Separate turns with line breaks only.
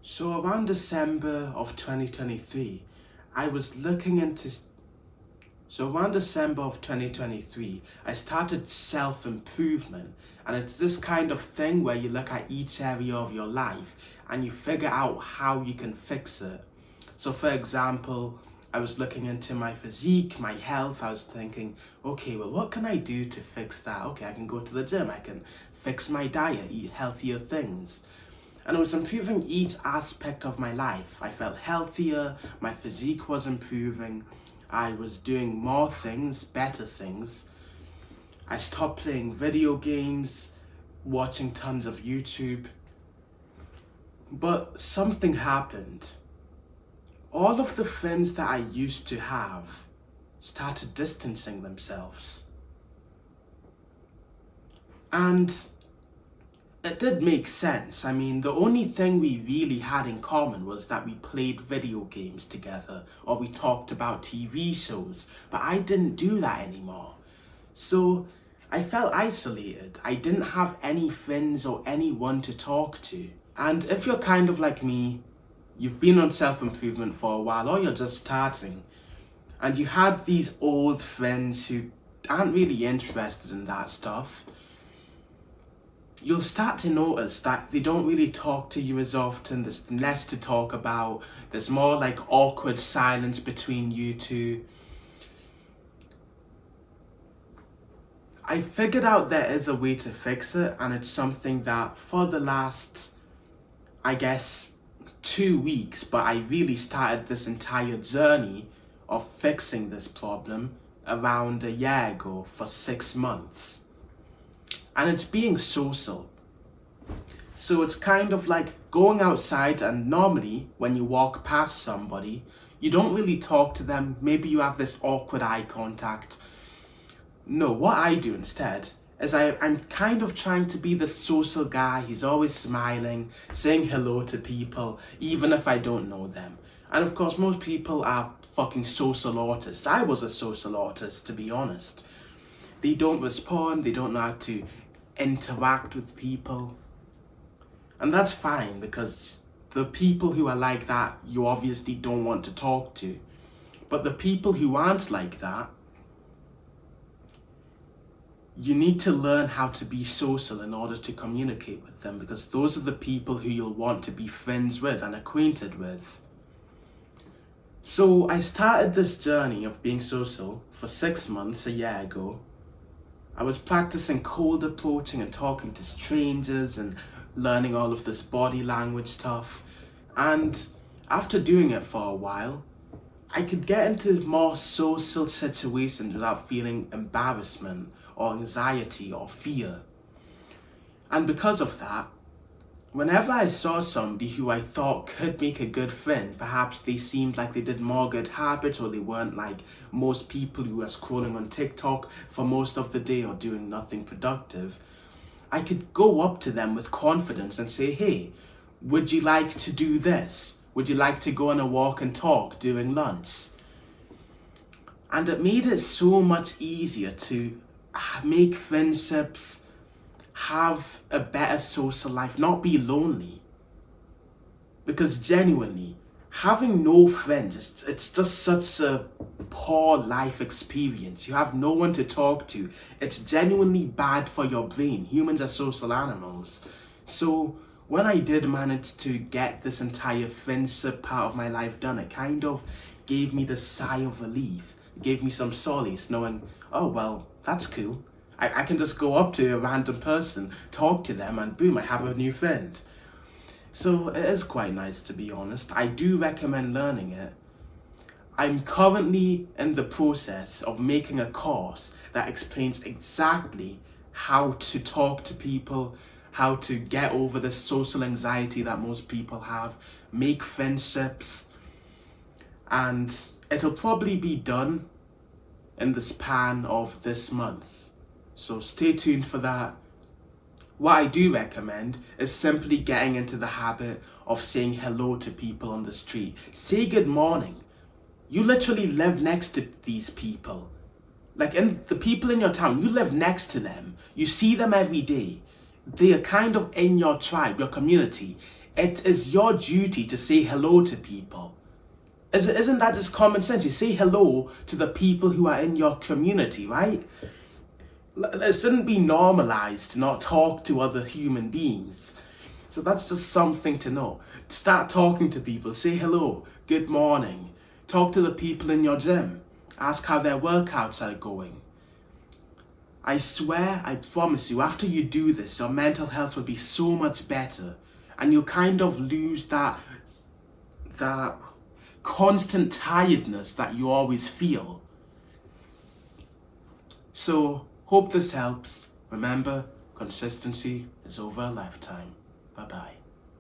So around December of 2023, I was looking into. So around December of 2023, I started self-improvement. And it's this kind of thing where you look at each area of your life and you figure out how you can fix it. So for example, I was looking into my physique, my health. I was thinking, okay, well, what can I do to fix that? Okay, I can go to the gym. I can fix my diet, eat healthier things. And it was improving each aspect of my life. I felt healthier, my physique was improving, I was doing more things, better things. I stopped playing video games, watching tons of YouTube. But something happened. All of the friends that I used to have started distancing themselves. And it did make sense. I mean, the only thing we really had in common was that we played video games together or we talked about TV shows, but I didn't do that anymore. So I felt isolated. I didn't have any friends or anyone to talk to. And if you're kind of like me, you've been on self-improvement for a while or you're just starting, and you had these old friends who aren't really interested in that stuff, you'll start to notice that they don't really talk to you as often. There's less to talk about. There's more like awkward silence between you two. I figured out there is a way to fix it, and it's something that for the last, I guess, 2 weeks, but I really started this entire journey of fixing this problem around a year ago for 6 months. And it's being social. So it's kind of like going outside, and normally when you walk past somebody, you don't really talk to them. Maybe you have this awkward eye contact. No, what I do instead is I'm kind of trying to be the social guy who's always smiling, saying hello to people, even if I don't know them. And of course, most people are fucking social autists. I was a social autist, to be honest. They don't respond, they don't know how to interact with people. And that's fine, because the people who are like that, you obviously don't want to talk to. But the people who aren't like that, you need to learn how to be social in order to communicate with them, because those are the people who you'll want to be friends with and acquainted with. So I started this journey of being social for 6 months a year ago. I was practicing cold approaching and talking to strangers and learning all of this body language stuff. And after doing it for a while, I could get into more social situations without feeling embarrassment or anxiety or fear. And because of that, whenever I saw somebody who I thought could make a good friend, perhaps they seemed like they did more good habits, or they weren't like most people who are scrolling on TikTok for most of the day or doing nothing productive, I could go up to them with confidence and say, hey, would you like to do this? Would you like to go on a walk and talk during lunch? And it made it so much easier to make friendships, have a better social life, not be lonely. Because genuinely, having no friends, it's just such a poor life experience. You have no one to talk to. It's genuinely bad for your brain. Humans are social animals. So when I did manage to get this entire friendship part of my life done, it kind of gave me the sigh of relief. It gave me some solace knowing, oh, well, that's cool. I can just go up to a random person, talk to them, and boom, I have a new friend. So it is quite nice, to be honest. I do recommend learning it. I'm currently in the process of making a course that explains exactly how to talk to people, how to get over the social anxiety that most people have, make friendships, and it'll probably be done in the span of this month. So stay tuned for that. What I do recommend is simply getting into the habit of saying hello to people on the street. Say good morning. You literally live next to these people. Like, the people in your town, you live next to them. You see them every day. They are kind of in your tribe, your community. it is your duty to say hello to people. Isn't that just common sense? You say hello to the people who are in your community, right? It shouldn't be normalized to not talk to other human beings. So that's just something to know. Start talking to people. Say hello, good morning. Talk to the people in your gym. Ask how their workouts are going. I swear, I promise you, after you do this, your mental health will be so much better. And you'll kind of lose that constant tiredness that you always feel. So, hope this helps. Remember, consistency is over a lifetime. Bye-bye.